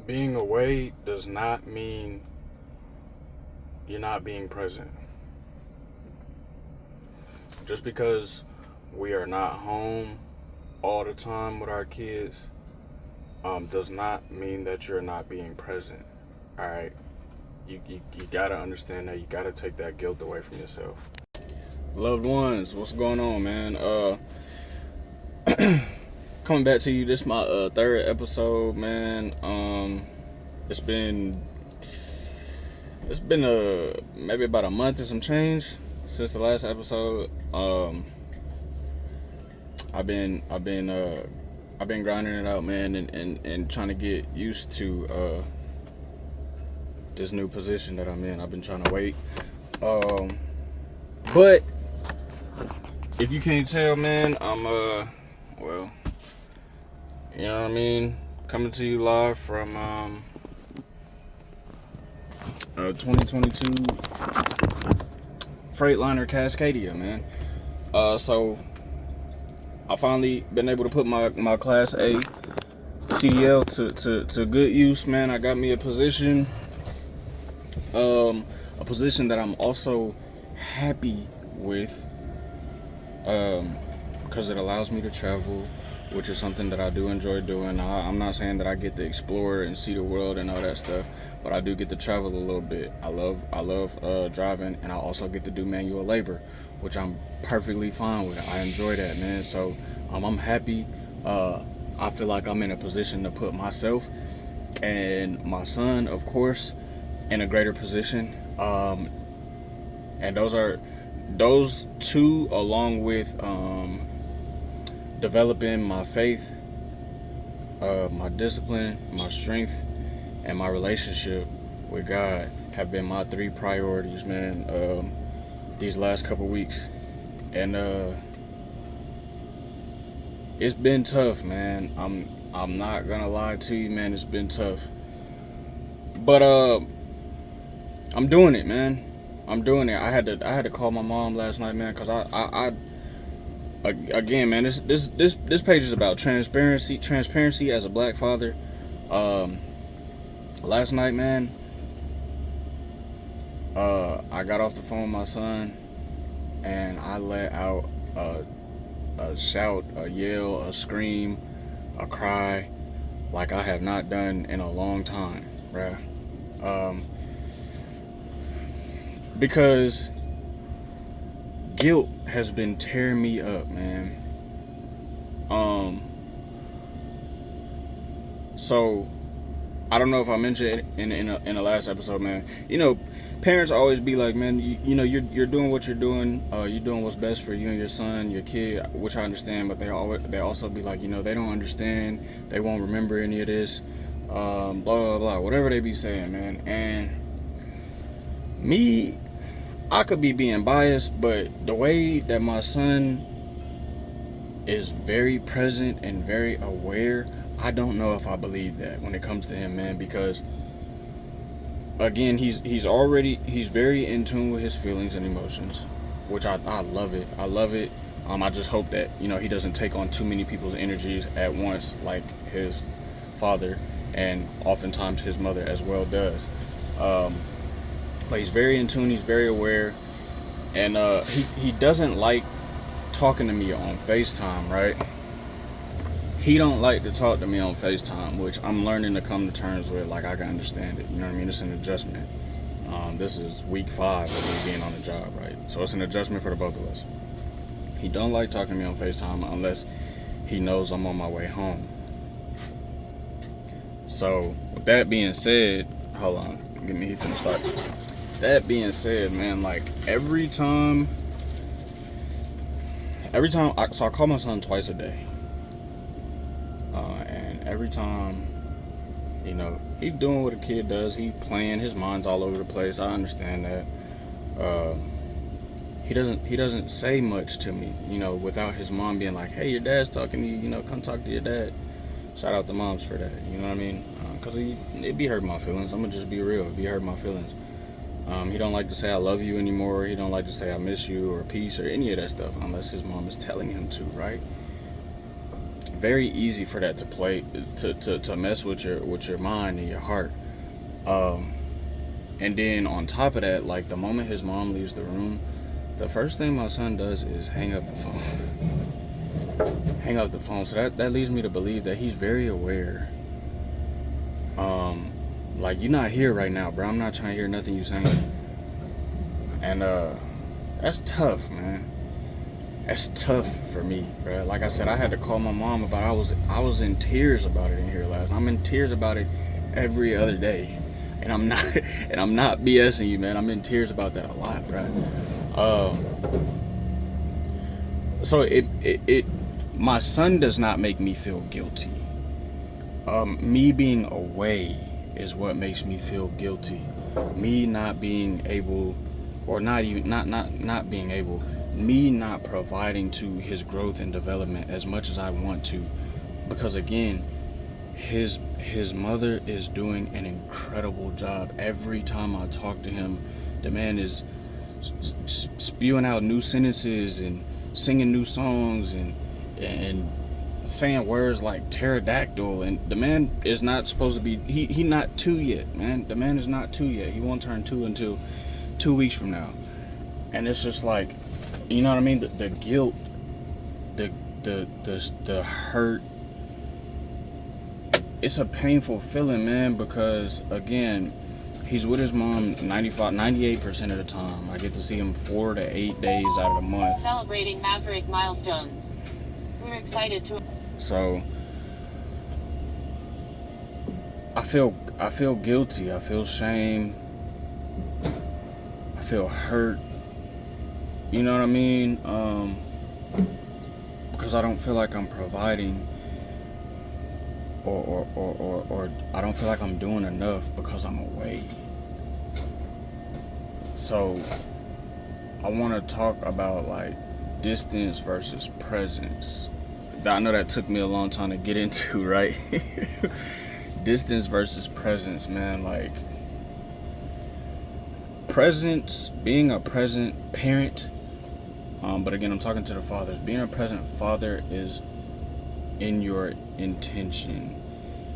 being away does not mean you're not being present. Just because we are not home all the time with our kids does not mean that you're not being present. All right, you gotta understand that. You gotta take that guilt away from yourself. Loved ones, what's going on, man? Coming back to you. This is my third episode, man. It's been maybe about a month and some change since the last episode. I've been grinding it out, man, and trying to get used to this new position that I'm in. I've been trying to wait, but if you can't tell, man, I'm well, you know what I mean, coming to you live from 2022 Freightliner Cascadia, man. So I finally been able to put my Class A CDL to good use, man. I got me a position that I'm also happy with, because it allows me to travel, which is something that I do enjoy doing. I'm not saying that I get to explore and see the world and all that stuff, but I do get to travel a little bit. I love driving, and I also get to do manual labor, which I'm perfectly fine with. I enjoy that, man. So I'm happy. I feel like I'm in a position to put myself and my son, of course, in a greater position. And those two, along with developing my faith, my discipline, my strength, and my relationship with God, have been my three priorities, man, these last couple weeks. And it's been tough, man. I'm not gonna lie to you, man. It's been tough, but I'm doing it, man. I'm doing it. I had to call my mom last night, man, because I again, man, this page is about transparency as a black father. Last night, man, I got off the phone with my son, and I let out a shout, a yell, a scream, a cry, like I have not done in a long time, bruh. Because guilt has been tearing me up, man. So I don't know if I mentioned it in the last episode, man. You know, parents always be like, man, you know, you're doing what you're doing. You're doing what's best for you and your son, your kid, which I understand. But they also be like, you know, they don't understand. They won't remember any of this. Blah blah blah. Whatever they be saying, man. And me, I could be being biased, but the way that my son is very present and very aware, I don't know if I believe that when it comes to him, man, because again, he's very in tune with his feelings and emotions, which I love it. I love it. I just hope that, you know, he doesn't take on too many people's energies at once, like his father and oftentimes his mother as well does. But he's very in tune, he's very aware, and he doesn't like talking to me on FaceTime, right? He don't like to talk to me on FaceTime, which I'm learning to come to terms with. Like, I can understand it, you know what I mean? It's an adjustment. This is week 5 of me being on the job, right? So it's an adjustment for the both of us. He don't like talking to me on FaceTime unless he knows I'm on my way home. So with that being said, hold on, give me, he finna start. That being said, man, like every time I call my son twice a day, and every time, you know, he's doing what a kid does. He playing, his mind's all over the place. I understand that. He doesn't say much to me, you know, without his mom being like, hey, your dad's talking to you, you know, come talk to your dad. Shout out to moms for that, you know what I mean? Because it be hurting my feelings. I'm gonna just be real, it be hurting my feelings. He don't like to say I love you anymore. He don't like to say I miss you or peace or any of that stuff unless his mom is telling him to, right? very easy for that to play to mess with your mind and your heart. Um, and then on top of that, like the moment his mom leaves the room, the first thing my son does is hang up the phone. Hang up the phone. So that leads me to believe that he's very aware. Like, you're not here right now, bro. I'm not trying to hear nothing you saying. And that's tough, man. That's tough for me, bro. Like I said, I had to call my mom about it. I was in tears about it in here last night. I'm in tears about it every other day. And I'm not BSing you, man. I'm in tears about that a lot, bro. So it my son does not make me feel guilty. Me being away is what makes me feel guilty. Me not being able, or not even not being able, me not providing to his growth and development as much as I want to, because again, his mother is doing an incredible job. Every time I talk to him, the man is spewing out new sentences and singing new songs and saying words like pterodactyl, and the man is not supposed to be, he not 2 yet, man. The man is not 2 yet. He won't turn 2 until 2 weeks from now. And it's just like, you know what I mean? The guilt, the hurt. It's a painful feeling, man, because again, he's with his mom 98% of the time. I get to see him 4 to 8 days out of the month. Celebrating Maverick milestones. We're excited to. So I feel guilty. I feel shame. I feel hurt. You know what I mean? Because I don't feel like I'm providing, or I don't feel like I'm doing enough because I'm away. So I want to talk about like distance versus presence. I know that took me a long time to get into, right? Distance versus presence, man. Like, presence, being a present parent, but again, I'm talking to the fathers. Being a present father is in your intention.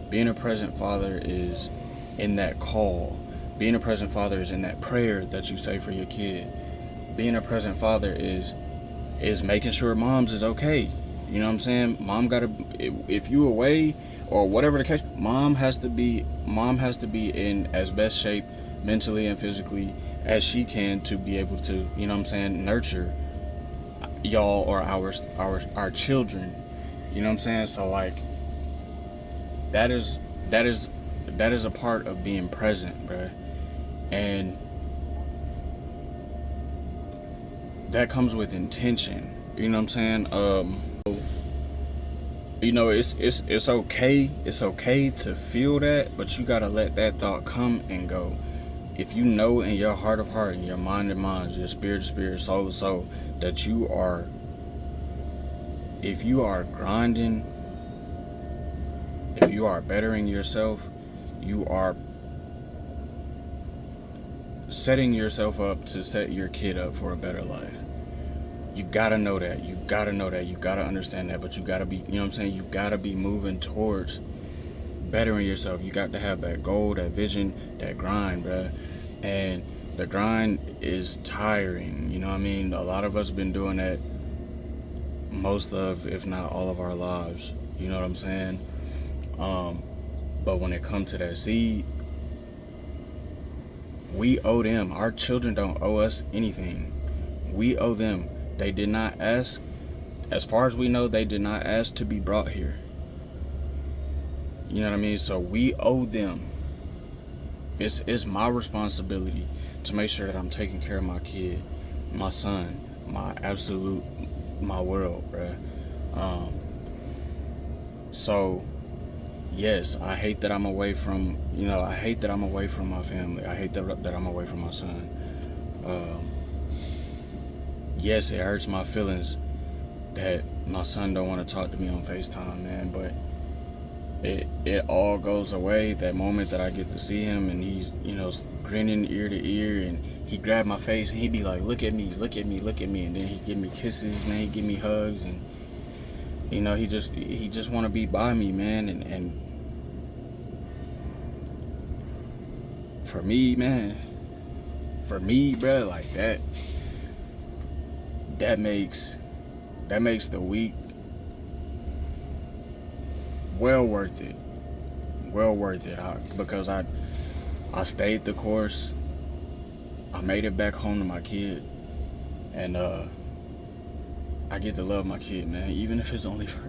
Being a present father is in that call. Being a present father is in that prayer that you say for your kid. Being a present father is making sure mom's is okay. You know what I'm saying? Mom gotta, if you away or whatever the case, mom has to be in as best shape mentally and physically as she can to be able to, you know what I'm saying, nurture y'all or our children. You know what I'm saying? So like, that is a part of being present, bruh. And that comes with intention. You know what I'm saying? You know, it's okay. It's okay to feel that, but you gotta let that thought come and go. If you know in your heart of heart, in your mind of minds, your spirit to spirit, soul to soul, that if you are grinding, if you are bettering yourself, you are setting yourself up to set your kid up for a better life. You gotta know that. You gotta understand that. But you gotta be, you know what I'm saying? You gotta be moving towards bettering yourself. You got to have that goal, that vision, that grind, bruh. And the grind is tiring. You know what I mean? A lot of us been doing that most of, if not all of our lives. You know what I'm saying? But when it comes to that seed, we owe them. Our children don't owe us anything. We owe them. They did not ask, as far as we know, they did not ask to be brought here. You know what I mean? So we owe them. It's my responsibility to make sure that I'm taking care of my kid, my son, my world, bruh. So yes, I hate that I'm away from, I hate that I'm away from my family. I hate that I'm away from my son. Yes, it hurts my feelings that my son don't want to talk to me on FaceTime, man, but it all goes away that moment that I get to see him and he's, grinning ear to ear, and he grabbed my face and he'd be like, look at me, look at me, look at me, and then he'd give me kisses, man, he'd give me hugs, and You know, he just want to be by me, man. And for me, man, bro, like that makes the week well worth it. Because I stayed the course. I made it back home to my kid, and I get to love my kid, man. Even if it's only for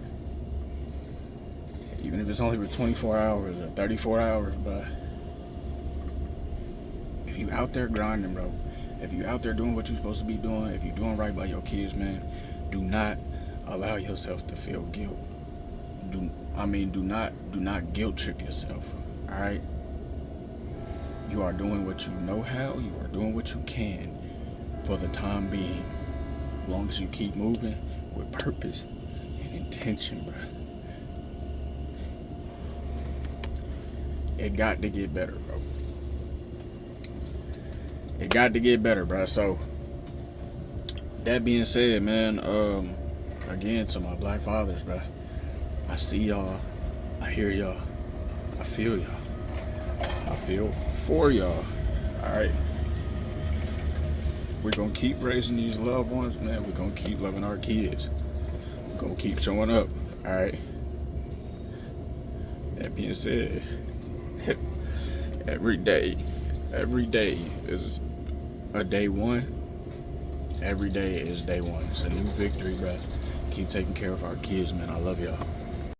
24 hours or 34 hours, but if you out there grinding, bro, if you out there doing what you're supposed to be doing, if you're doing right by your kids, man, do not allow yourself to feel guilt. Do not guilt trip yourself. All right. You are doing what you know how. You are doing what you can for the time being. As long as you keep moving with purpose and intention, bro. It got to get better, bro. It got to get better, bro. So, that being said, man, again, to my black fathers, bro, I see y'all, I hear y'all, I feel y'all, I feel for y'all. All right, we're gonna keep raising these loved ones, man. We're gonna keep loving our kids. We're gonna keep showing up. All right. That being said, every day is a day one. Every day is day one. It's a new victory, bro. Keep taking care of our kids, man. I love y'all.